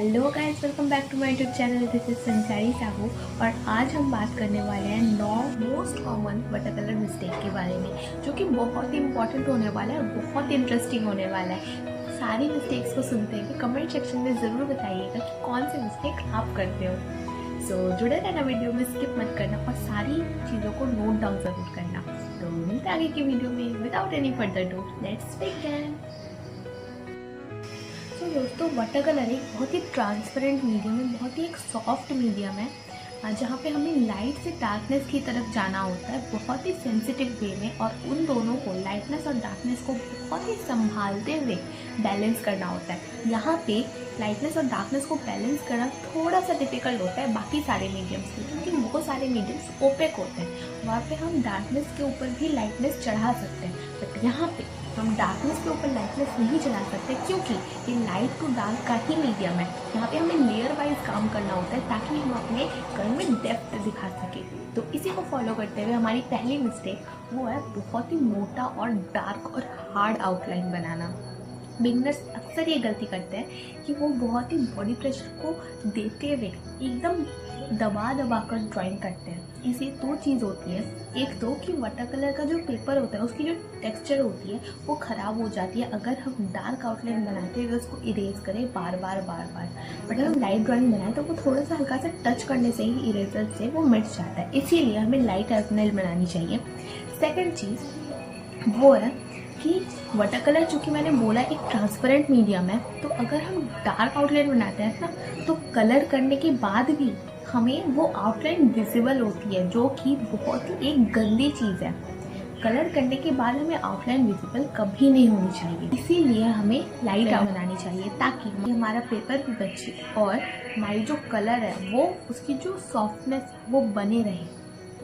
Hello guys, welcome back to my YouTube channel. This is Sanchari Sahu और आज हम बात करने वाले हैं 9 most common water colour mistake के बारे में, जो कि बहुत ही इंपॉर्टेंट होने वाला है और बहुत इंटरेस्टिंग होने वाला है। सारी मिस्टेक्स को सुनते हैं कमेंट सेक्शन में ज़रूर बताइएगा कि कौन सी मिस्टेक आप करते हो। सो जुड़े रहना, वीडियो में स्किप मत करना और सारी चीज़ों को नोट डाउन ज़रूर करना। तो मिलते आगे की वीडियो में। Without any further do, let's begin. तो दोस्तों, वाटर कलर एक बहुत ही ट्रांसपेरेंट मीडियम है, बहुत ही एक सॉफ्ट मीडियम है, जहाँ पे हमें लाइट से डार्कनेस की तरफ जाना होता है बहुत ही सेंसिटिव वे में, और उन दोनों को, लाइटनेस और डार्कनेस को बहुत ही संभालते हुए बैलेंस करना होता है। यहाँ पे लाइटनेस और डार्कनेस को बैलेंस करना थोड़ा सा डिफिकल्ट होता है बाकी सारे मीडियम्स से, क्योंकि वो सारे मीडियम्स ओपेक होते हैं। वहाँ पे हम डार्कनेस के ऊपर भी लाइटनेस चढ़ा सकते हैं, बट यहाँ पे हम डार्कनेस के ऊपर लाइटनेस नहीं चला सकते, क्योंकि ये लाइट टू डार्क का ही मीडियम है। यहाँ पे हमें लेयर वाइज काम करना होता है ताकि हम अपने कलर में डेप्थ दिखा सकें। तो इसी को फॉलो करते हुए हमारी पहली मिस्टेक वो है बहुत ही मोटा और डार्क और हार्ड आउटलाइन बनाना। बिगनर्स अक्सर ये गलती करते हैं कि वो बहुत ही बॉडी प्रेशर को देते हुए एकदम दबा दबा कर ड्राइंग करते हैं। इससे दो चीज़ होती है, एक तो कि वाटर कलर का जो पेपर होता है उसकी जो टेक्सचर होती है वो ख़राब हो जाती है अगर हम डार्क आउटलाइन बनाते हुए उसको इरेज करें बार बार। बट अगर हम लाइट ड्राइंग बनाएं तो वो थोड़ा सा हल्का सा टच करने से ही इरेजर से वो मिट जाता है। इसीलिए हमें लाइट आउटलाइन बनानी चाहिए। सेकेंड चीज़ वो है कि वाटर कलर, चूँकि मैंने बोला एक ट्रांसपेरेंट मीडियम है, तो अगर हम डार्क आउटलाइन बनाते हैं ना, तो कलर करने के बाद भी हमें वो आउटलाइन विजिबल होती है, जो कि बहुत ही एक गंदी चीज़ है। कलर करने के बाद हमें आउटलाइन विजिबल कभी नहीं होनी चाहिए। इसीलिए हमें लाइट आउट बनानी चाहिए ताकि हमारा पेपर भी बचे और हमारी जो कलर है वो, उसकी जो सॉफ्टनेस वो बने रहे,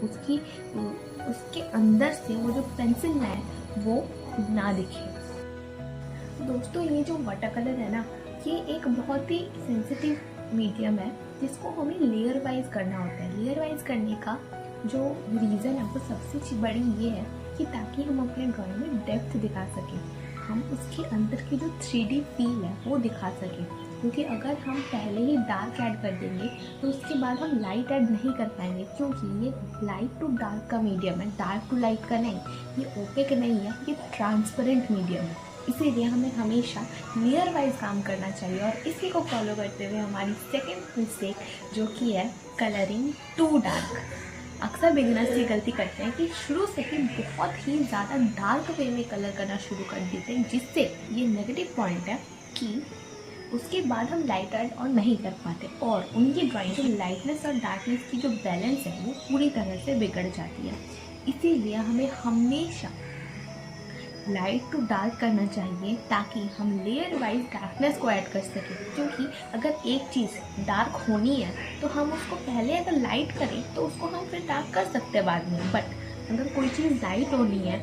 उसके अंदर से वो जो पेंसिल है वो ना दिखे। दोस्तों, ये जो वाटर कलर है ना, ये एक बहुत ही सेंसिटिव मीडियम है जिसको हमें लेयर वाइज करना होता है। लेयर वाइज करने का जो रीज़न है वो सबसे बड़ी ये है कि ताकि हम अपने ड्राइंग में डेप्थ दिखा सकें, हम उसके अंदर की जो 3D फील है वो दिखा सकें। क्योंकि अगर हम पहले ही डार्क ऐड कर देंगे तो उसके बाद हम लाइट ऐड नहीं कर पाएंगे, क्योंकि ये लाइट टू डार्क का मीडियम है, डार्क टू लाइट का नहीं। ये ओपेक नहीं है, ये ट्रांसपेरेंट मीडियम है। इसीलिए हमें हमेशा लेयर वाइज काम करना चाहिए। और इसी को फॉलो करते हुए हमारी सेकेंड मिस्टेक जो कि है कलरिंग टू डार्क। अक्सर बिगिनर्स ये गलती करते हैं कि शुरू से ही बहुत ही ज़्यादा डार्क वे में कलर करना शुरू कर देते हैं, जिससे ये नेगेटिव पॉइंट है कि उसके बाद हम लाइट ऐड और नहीं कर पाते और उनकी ड्राइंग जो लाइटनेस और डार्कनेस की जो बैलेंस है वो पूरी तरह से बिगड़ जाती है। इसीलिए हमें हमेशा लाइट टू डार्क करना चाहिए ताकि हम लेयर वाइज डार्कनेस को ऐड कर सकें। क्योंकि अगर एक चीज़ डार्क होनी है तो हम उसको पहले अगर लाइट करें तो उसको हम फिर डार्क कर सकते हैं बाद में। बट अगर कोई चीज़ लाइट होनी है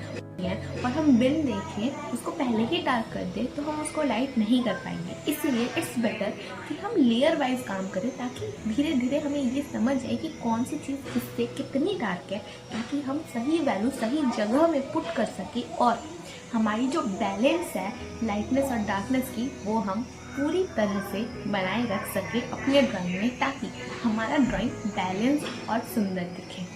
और हम बिन देखें उसको पहले ही डार्क कर दें तो हम उसको लाइट नहीं कर पाएंगे। इसलिए इट्स बेटर कि हम लेयर वाइज काम करें ताकि धीरे धीरे हमें ये समझ आए कि कौन सी चीज़ किससे कितनी डार्क है, ताकि हम सही वैल्यू सही जगह में पुट कर सकें और हमारी जो बैलेंस है लाइटनेस और डार्कनेस की वो हम पूरी तरह से बनाए रख सकें अपने ड्राइंग में, ताकि हमारा ड्राइंग बैलेंस और सुंदर दिखे।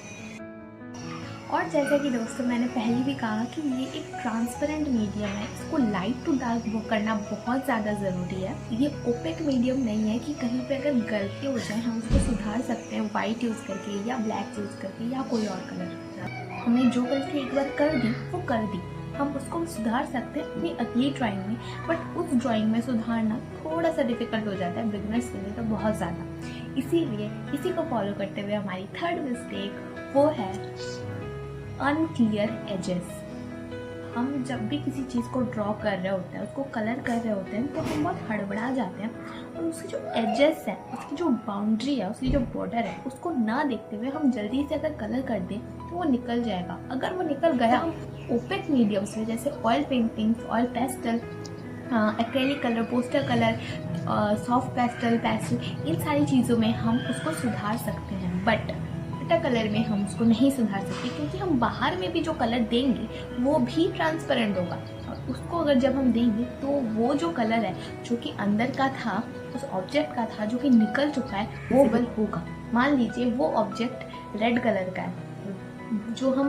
और जैसा कि दोस्तों मैंने पहले भी कहा कि ये एक ट्रांसपेरेंट मीडियम है, इसको लाइट टू डार्क वो करना बहुत ज़्यादा ज़रूरी है। ये ओपेक मीडियम नहीं है कि कहीं पे अगर गलती हो जाए हम उसको सुधार सकते हैं वाइट यूज़ करके या ब्लैक यूज़ करके या कोई और कलर। हमने जो गलती एक बार कर दी वो कर दी, हम उसको सुधार सकते हैं अपनी अगली ड्राइंग में। बट उस ड्राइंग में सुधारना थोड़ा सा डिफिकल्ट हो जाता है बिगिनर्स के लिए तो बहुत ज़्यादा। इसीलिए इसी को फॉलो करते हुए हमारी थर्ड मिस्टेक वो है अनक्लियर एजेस। हम जब भी किसी चीज़ को ड्रॉ कर रहे होते हैं, उसको कलर कर रहे होते हैं, तो हम बहुत हड़बड़ा जाते हैं और उसकी जो एजेस है, उसकी जो बाउंड्री है, उसकी जो बॉर्डर है, उसको ना देखते हुए हम जल्दी से अगर कलर कर दें तो वो निकल जाएगा। अगर वो निकल गया, हम ओपेक मीडियम्स में जैसे oil paintings, oil pastel, acrylic colour, poster colour, soft pastel, इन सारी चीज़ों में हम उसको सुधार सकते हैं। बट वाटर कलर में हम उसको नहीं सुधार सकते, क्योंकि हम बाहर में भी जो कलर देंगे वो भी ट्रांसपेरेंट होगा। उसको अगर जब हम देंगे तो वो जो कलर है जो कि अंदर का था, उस ऑब्जेक्ट का था, जो कि निकल चुका है, वो विजिबल होगा। मान लीजिए वो ऑब्जेक्ट रेड कलर का है, जो हम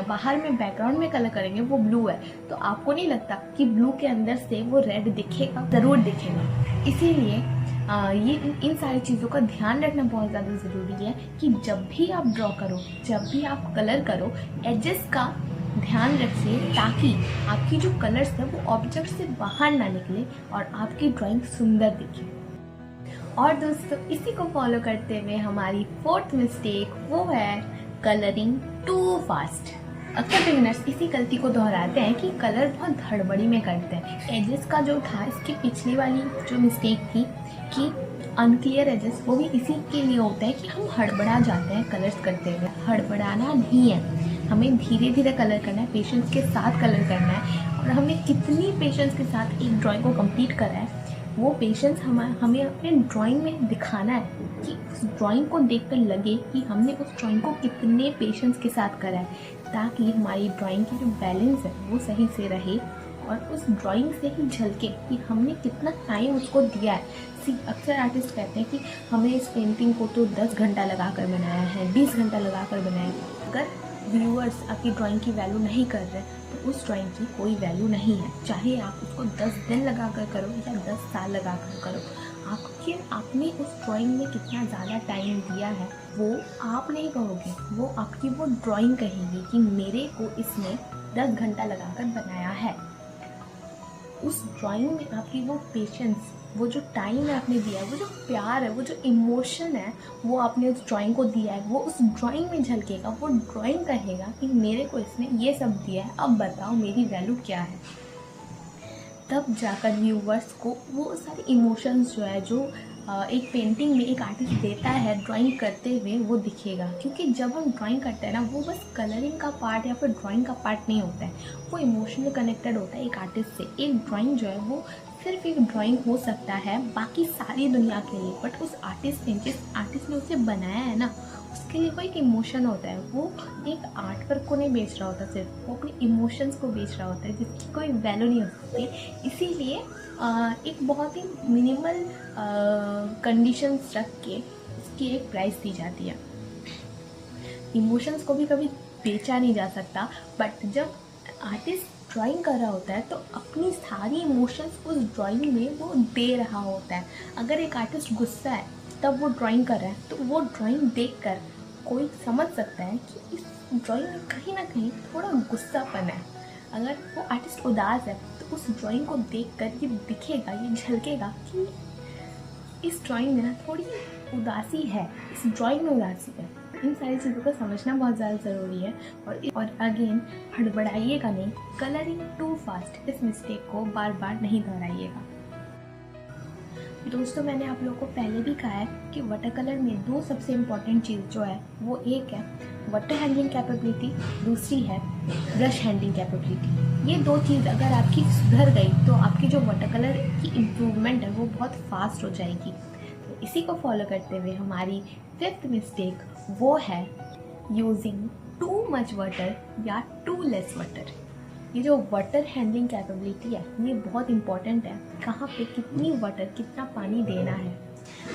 बाहर में बैकग्राउंड में कलर करेंगे वो ब्लू है, तो आपको नहीं लगता कि ब्लू के अंदर से वो रेड दिखेगा? ज़रूर दिखेगा। इसीलिए ये इन सारी चीज़ों का ध्यान रखना बहुत ज़्यादा ज़रूरी है कि जब भी आप ड्रॉ करो, जब भी आप कलर करो, एजेस का ध्यान रखिए ताकि आपकी जो कलर्स है वो ऑब्जेक्ट से बाहर ना निकले और आपकी ड्राइंग सुंदर दिखे। और दोस्तों, इसी को फॉलो करते हुए हमारी 4th मिस्टेक वो है कलरिंग टू फास्ट। अक्सर बिगिनर्स इसी गलती को दोहराते हैं कि कलर बहुत हड़बड़ी में करते हैं। एजेस का जो था, इसकी पिछली वाली जो मिस्टेक थी कि अनक्लियर एजेस, वो भी इसी के लिए होता है कि हम हड़बड़ा जाते हैं कलर्स करते हुए। हड़बड़ाना नहीं है, हमें धीरे धीरे कलर करना है, पेशेंस के साथ कलर करना है। और हमने कितनी पेशेंस के साथ एक ड्राइंग को कंप्लीट करा है, वो पेशेंस हमें अपने ड्राइंग में दिखाना है कि उस ड्राइंग को देखकर लगे कि हमने उस ड्राइंग को कितने पेशेंस के साथ करा है, ताकि हमारी ड्राइंग की जो बैलेंस है वो सही से रहे और उस ड्राइंग से ही झलके कि हमने कितना टाइम उसको दिया है। अक्सर आर्टिस्ट कहते हैं कि हमने इस पेंटिंग को तो 10 घंटा लगा कर बनाया है, 20 घंटा लगा कर बनाया है। अगर व्यूअर्स आपकी ड्राइंग की वैल्यू नहीं कर रहे तो उस ड्राइंग की कोई वैल्यू नहीं है। चाहे आप उसको 10 दिन लगा कर करो या 10 साल लगा कर करो, आपने उस ड्राइंग में कितना ज़्यादा टाइम दिया है वो आप नहीं कहोगे, वो आपकी वो ड्राइंग कहेगी कि मेरे को इसने 10 घंटा लगा कर बनाया है। उस ड्राइंग में आपकी वो पेशेंस, वो जो टाइम है आपने दिया है, वो जो प्यार है, वो जो इमोशन है, वो आपने उस ड्राइंग को दिया है, वो उस ड्राइंग में झलकेगा। वो ड्राइंग कहेगा कि मेरे को इसने ये सब दिया है, अब बताओ मेरी वैल्यू क्या है। तब जाकर व्यूवर्स को वो सारे इमोशंस जो है, जो एक पेंटिंग में एक आर्टिस्ट देता है ड्राइंग करते हुए, वो दिखेगा। क्योंकि जब हम ड्राइंग करते हैं ना, वो बस कलरिंग का पार्ट या फिर ड्राइंग का पार्ट नहीं होता है, वो इमोशनल कनेक्टेड होता है एक आर्टिस्ट से। एक ड्राइंग जो है वो सिर्फ एक ड्राइंग हो सकता है बाकी सारी दुनिया के लिए, बट उस आर्टिस्ट ने, जिस आर्टिस्ट ने उसे बनाया है ना, उसके लिए वो एक इमोशन होता है। वो एक आर्ट वर्क को नहीं बेच रहा होता सिर्फ, वो अपने इमोशंस को बेच रहा होता है, जिसकी कोई वैल्यू नहीं हो सकती। इसीलिए एक बहुत ही मिनिमल कंडीशंस रख के उसकी एक प्राइस दी जाती है। इमोशंस को भी कभी बेचा नहीं जा सकता, बट जब आर्टिस्ट ड्राइंग कर रहा होता है तो अपनी सारी इमोशंस उस ड्राइंग में वो दे रहा होता है। अगर एक आर्टिस्ट गुस्सा है तब वो ड्राइंग कर रहा है, तो वो ड्राइंग देखकर कोई समझ सकता है कि इस ड्राइंग में कहीं ना कहीं थोड़ा गुस्सापन है। अगर वो आर्टिस्ट उदास है तो उस ड्राइंग को देखकर ये दिखेगा, ये झलकेगा कि इस ड्राइंग में ना थोड़ी उदासी है, इस ड्राइंग में उदासी है। इन सारी चीज़ों को समझना बहुत ज़्यादा ज़रूरी है। और अगेन, हड़बड़ाइएगा नहीं, कलरिंग टू फास्ट, इस मिस्टेक को बार बार नहीं दोहराइएगा। दोस्तों, मैंने आप लोगों को पहले भी कहा है कि वाटर कलर में 2 सबसे इम्पॉर्टेंट चीज़ जो है वो, एक है वाटर हैंडलिंग कैपेबिलिटी, दूसरी है ब्रश हैंडलिंग कैपेबिलिटी। ये 2 चीज़ अगर आपकी सुधर गई तो आपकी जो वाटर कलर की इम्प्रूवमेंट है वो बहुत फास्ट हो जाएगी। तो इसी को फॉलो करते हुए हमारी 5th मिस्टेक वो है यूजिंग टू मच वाटर या टू लेस वाटर। ये जो वाटर हैंडलिंग कैपेबिलिटी है ये बहुत इंपॉर्टेंट है, कहाँ पे कितनी वाटर, कितना पानी देना है।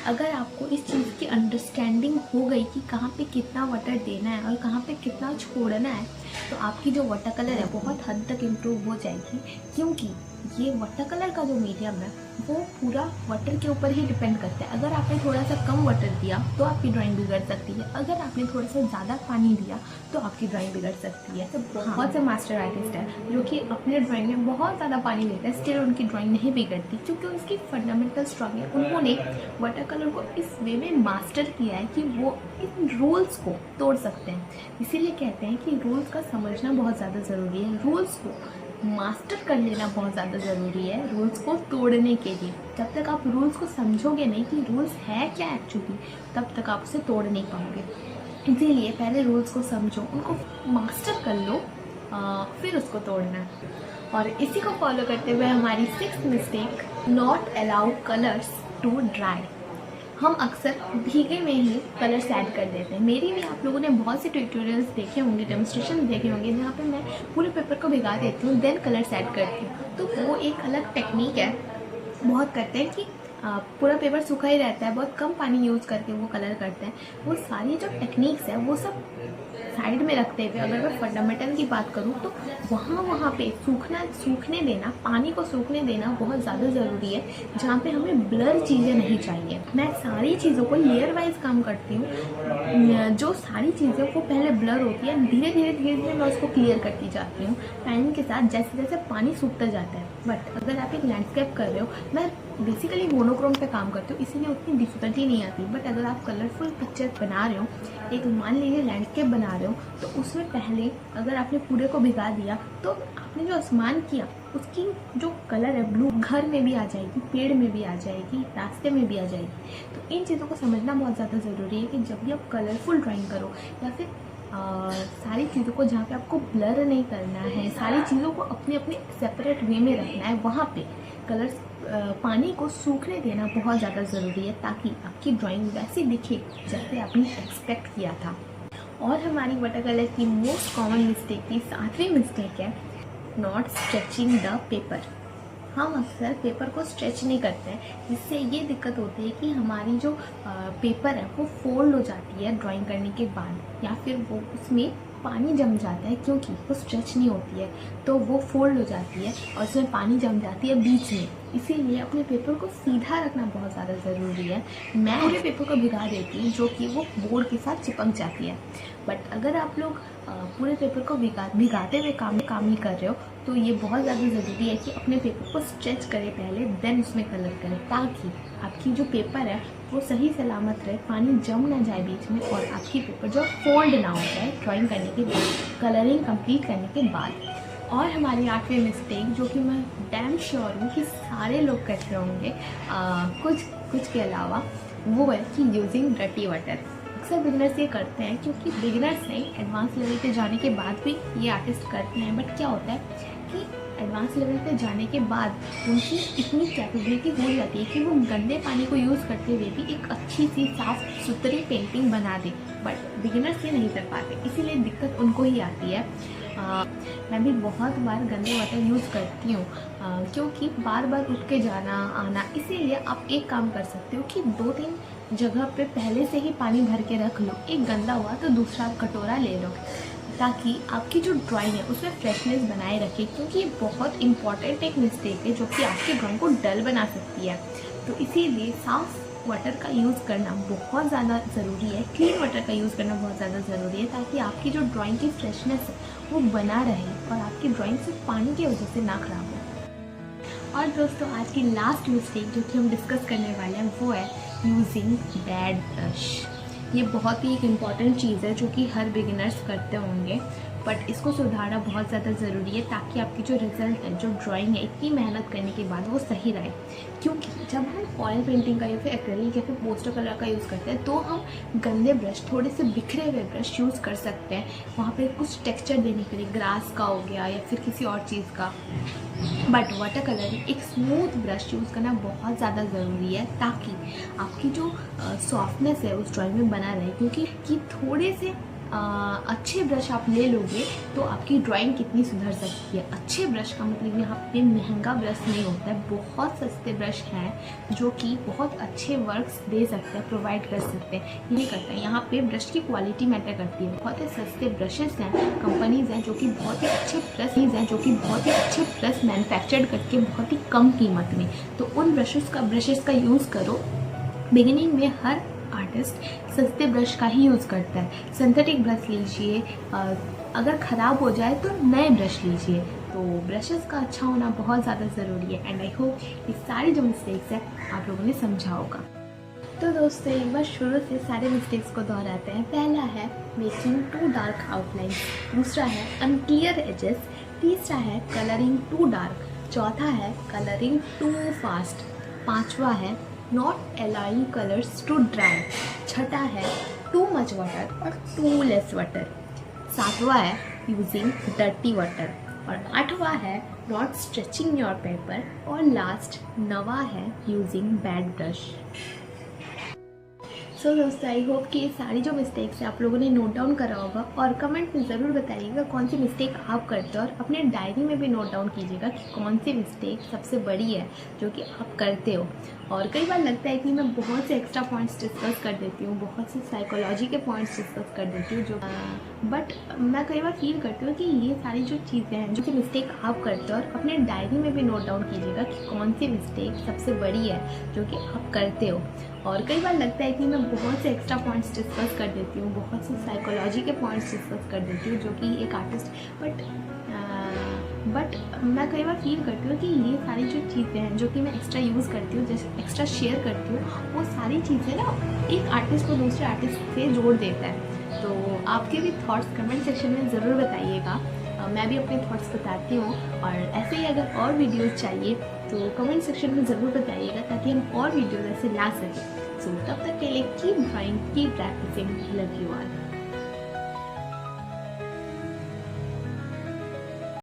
अगर आपको इस चीज़ की अंडरस्टैंडिंग हो गई कि कहाँ पे कितना वाटर देना है और कहाँ पे कितना छोड़ना है, तो आपकी जो वाटर कलर है बहुत हद तक इम्प्रूव हो जाएगी। क्योंकि ये वाटर कलर का जो मीडियम है वो पूरा वाटर के ऊपर ही डिपेंड करता है। अगर आपने थोड़ा सा कम वाटर दिया तो आपकी ड्राइंग बिगड़ सकती है, अगर आपने थोड़ा सा ज़्यादा पानी दिया तो आपकी ड्राइंग बिगड़ सकती है। तो बहुत से मास्टर आर्टिस्ट हैं जो कि अपने ड्राइंग में बहुत ज़्यादा पानी देते हैं, स्टिल उनकी ड्राइंग नहीं बिगड़ती, क्योंकि उसकी फंडामेंटल स्ट्रॉन्ग है। उन्होंने वाटर कलर को इस वे में मास्टर किया है कि वो इन रूल्स को तोड़ सकते हैं। इसीलिए कहते हैं कि रूल्स का समझना बहुत ज़्यादा ज़रूरी है, रूल्स को मास्टर कर लेना बहुत ज़्यादा ज़रूरी है रूल्स को तोड़ने के लिए। जब तक आप रूल्स को समझोगे नहीं कि रूल्स है क्या एक्चुअली, तब तक आप उसे तोड़ नहीं पाओगे। इसीलिए पहले रूल्स को समझो, उनको मास्टर कर लो, फिर उसको तोड़ना। और इसी को फॉलो करते हुए हमारी 6th mistake, not allow colours to dry. हम अक्सर भीगे में ही कलर्स ऐड कर देते हैं। मेरी भी आप लोगों ने बहुत से ट्यूटोरियल्स देखे होंगे, डेमोन्स्ट्रेशन देखे होंगे, जहाँ पे मैं पूरे पेपर को भिगा देती हूँ, देन कलर्स ऐड करती हूँ। तो वो एक अलग टेक्निक है। बहुत करते हैं कि पूरा पेपर सूखा ही रहता है, बहुत कम पानी यूज़ करके वो कलर करते हैं। वो सारी जो टेक्निक्स है वो सब साइड में रखते हुए अगर मैं फंडामेंटल की बात करूँ तो वहाँ पे सूखने देना, पानी को सूखने देना बहुत ज़्यादा ज़रूरी है, जहाँ पे हमें ब्लर चीज़ें नहीं चाहिए। मैं सारी चीज़ों को लेयर वाइज काम करती हूँ। जो सारी चीज़ें वो पहले ब्लर होती है, धीरे धीरे मैं उसको क्लियर करती जाती हूँ टाइम के साथ, जैसे जैसे पानी सूखता जाता है। बट अगर आप एक लैंडस्केप कर रहे हो, मैं बेसिकली मोनोक्रोम पे काम करती हूँ, इसीलिए उतनी डिफिकल्टी नहीं आती। बट अगर आप कलरफुल पिक्चर बना रहे हो, एक मान लीजिए लैंडस्केप बना रहे हो, तो उसमें पहले अगर आपने पूरे को भिगा दिया तो आपने जो आसमान किया उसकी जो कलर है ब्लू घर में भी आ जाएगी, पेड़ में भी आ जाएगी, रास्ते में भी आ जाएगी। तो इन चीज़ों को समझना बहुत ज़्यादा ज़रूरी है कि जब भी आप कलरफुल ड्राइंग करो या फिर सारी चीज़ों को जहाँ पे आपको ब्लर नहीं करना है, सारी चीज़ों को अपने अपने सेपरेट वे में रखना है, वहाँ पे कलर्स पानी को सूखने देना बहुत ज़्यादा ज़रूरी है, ताकि आपकी ड्राइंग वैसी दिखे जैसे आपने एक्सपेक्ट किया था। और हमारी वाटर कलर की मोस्ट कॉमन मिस्टेक की 7वीं मिस्टेक है नॉट स्ट्रेचिंग द पेपर। हम अक्सर पेपर को स्ट्रेच नहीं करते हैं, जिससे ये दिक्कत होती है कि हमारी जो पेपर है वो फोल्ड हो जाती है ड्राइंग करने के बाद, या फिर वो उसमें पानी जम जाता है क्योंकि वो स्ट्रेच नहीं होती है, तो वो फोल्ड हो जाती है और उसमें पानी जम जाती है बीच में। इसीलिए अपने पेपर को सीधा रखना बहुत ज़्यादा ज़रूरी है। मैं पूरे पेपर को भिगा देती हूँ जो कि वो बोर्ड के साथ चिपक जाती है। बट अगर आप लोग पूरे पेपर को भिगाते हुए काम नहीं कर रहे हो, तो ये बहुत ज़्यादा ज़रूरी है कि अपने पेपर को स्ट्रेच करें पहले, देन उसमें कलर करें, ताकि आपकी जो पेपर है वो सही सलामत रहे, पानी जम ना जाए बीच में और आपकी पेपर जो फोल्ड ना हो जाए ड्राइंग करने के बाद, कलरिंग कंप्लीट करने के बाद। और हमारी 8वीं मिस्टेक, जो कि मैं डैम श्योर हूँ कि सारे लोग करते होंगे कुछ के अलावा, वो है कि यूजिंग डर्टी वाटर। अक्सर बिगिनर्स ये करते हैं, क्योंकि बिगिनर्स नहीं, एडवांस लेवल पे जाने के बाद भी ये आर्टिस्ट करते हैं। बट क्या होता है कि एडवांस लेवल पे जाने के बाद उनकी इतनी कैपेबिलिटी हो जाती है कि वो गंदे पानी को यूज़ करते हुए भी एक अच्छी सी साफ सुथरी पेंटिंग बना दे। बट बिगिनर्स ये नहीं कर पाते, इसीलिए दिक्कत उनको ही आती है। मैं भी बहुत बार गंदे वाटर यूज़ करती हूँ, क्योंकि बार बार उठ के जाना आना। इसीलिए आप एक काम कर सकते हो कि 2-3 जगह पे पहले से ही पानी भर के रख लो। एक गंदा हुआ तो दूसरा कटोरा ले लो, ताकि आपकी जो ड्राइंग है उसमें फ्रेशनेस बनाए रखे, क्योंकि ये बहुत इंपॉर्टेंट एक मिस्टेक है जो कि आपकी ड्राइंग को डल बना सकती है। तो इसीलिए साफ़ वाटर का यूज़ करना बहुत ज़्यादा ज़रूरी है, क्लीन वाटर का यूज़ करना बहुत ज़्यादा ज़रूरी है, ताकि आपकी जो ड्राइंग की फ्रेशनेस है वो बना रहे और आपकी ड्राइंग सिर्फ पानी की वजह से ना खराब हो। और दोस्तों, आज की लास्ट मिस्टेक जो कि हम डिस्कस करने वाले हैं वो है यूजिंग बैड ब्रश। ये बहुत ही एक इम्पॉर्टेंट चीज़ है जो कि हर बिगिनर्स करते होंगे, बट इसको सुधारना बहुत ज़्यादा ज़रूरी है, ताकि आपकी जो रिज़ल्ट है, जो ड्राइंग है, इतनी मेहनत करने के बाद वो सही रहे। क्योंकि जब हम ऑयल पेंटिंग का या फिर एक्रेलिक या फिर पोस्टर कलर का यूज़ करते हैं, तो हम गंदे ब्रश, थोड़े से बिखरे हुए ब्रश यूज़ कर सकते हैं वहाँ पे कुछ टेक्सचर देने के लिए, ग्रास का हो गया या फिर किसी और चीज़ का। बट वाटर कलर एक स्मूथ ब्रश यूज़ करना बहुत ज़्यादा ज़रूरी है, ताकि आपकी जो सॉफ्टनेस है उस ड्राइंग में बना रहे। क्योंकि थोड़े से अच्छे ब्रश आप ले लोगे तो आपकी ड्राइंग कितनी सुधर सकती है। अच्छे ब्रश का मतलब यहाँ पे महंगा ब्रश नहीं होता है, बहुत सस्ते ब्रश हैं जो कि बहुत अच्छे वर्क्स दे सकते हैं, प्रोवाइड कर सकते हैं। ये नहीं करता है, यहाँ पे ब्रश की क्वालिटी मैटर करती है। बहुत ही सस्ते ब्रशेस हैं, कंपनीज़ हैं जो कि बहुत ही अच्छे ब्रश मैन्युफैक्चर्ड करके बहुत ही कम कीमत में, तो उन ब्रशेस का यूज़ करो। बिगिनिंग में हर आर्टिस्ट सस्ते ब्रश का ही यूज़ करता है। सिंथेटिक ब्रश लीजिए, अगर ख़राब हो जाए तो नए ब्रश लीजिए। तो ब्रशेस का अच्छा होना बहुत ज़्यादा ज़रूरी है। एंड आई होप ये सारी जो मिस्टेक्स है आप लोगों ने समझा होगा। तो दोस्तों, एक बार शुरू से सारे मिस्टेक्स को दोहराते हैं। पहला है मेकिंग टू डार्क आउटलाइंस, दूसरा है अनक्लियर एजेस, तीसरा है कलरिंग टू डार्क, चौथा है कलरिंग टू फास्ट, पाँचवा है not allowing colours to dry, छठा है टू मच वाटर और टू लेस वाटर, सातवां है यूजिंग डर्टी वाटर और आठवां है नॉट स्ट्रेचिंग योर पेपर और लास्ट 9वां है यूजिंग बैड ब्रश। सो दोस्तों आई होप कि ये सारी जो मिस्टेक्स है आप लोगों ने नोट डाउन करा होगा और कमेंट में ज़रूर बताइएगा कौन सी मिस्टेक आप करते हो और अपने डायरी में भी नोट डाउन कीजिएगा कि कौन सी मिस्टेक सबसे बड़ी है जो कि आप करते हो। और कई बार लगता है कि मैं बहुत से एक्स्ट्रा पॉइंट्स डिस्कस कर देती हूँ, बहुत से साइकोलॉजी के पॉइंट्स डिस्कस कर देती हूँ जो बट मैं कई बार फील करती हूँ कि ये सारी जो चीज़ें हैं जो कि मिस्टेक आप करते हो और अपने डायरी में भी नोट डाउन कीजिएगा कि कौन सी मिस्टेक सबसे बड़ी है जो कि आप करते हो। और कई बार लगता है कि मैं बहुत से एक्स्ट्रा पॉइंट्स डिस्कस कर देती हूँ, बहुत से साइकोलॉजी के पॉइंट्स डिस्कस कर देती हूँ जो कि एक आर्टिस्ट बट मैं कई बार फील करती हूँ कि ये सारी जो चीज़ें हैं जो कि मैं एक्स्ट्रा यूज़ करती हूँ, जैसे एक्स्ट्रा शेयर करती हूँ, वो सारी चीज़ें ना एक आर्टिस्ट को दूसरे आर्टिस्ट से जोड़ देता है। तो आपके भी थॉट्स कमेंट सेक्शन में ज़रूर बताइएगा, मैं भी अपने थॉट्स बताती हूँ। और ऐसे ही अगर और वीडियोज़ चाहिए तो कमेंट सेक्शन में ज़रूर बताइएगा ताकि हम और वीडियोज़ ऐसे ला सकें। सो तब तक के लिए keep drawing, keep practising, love you all.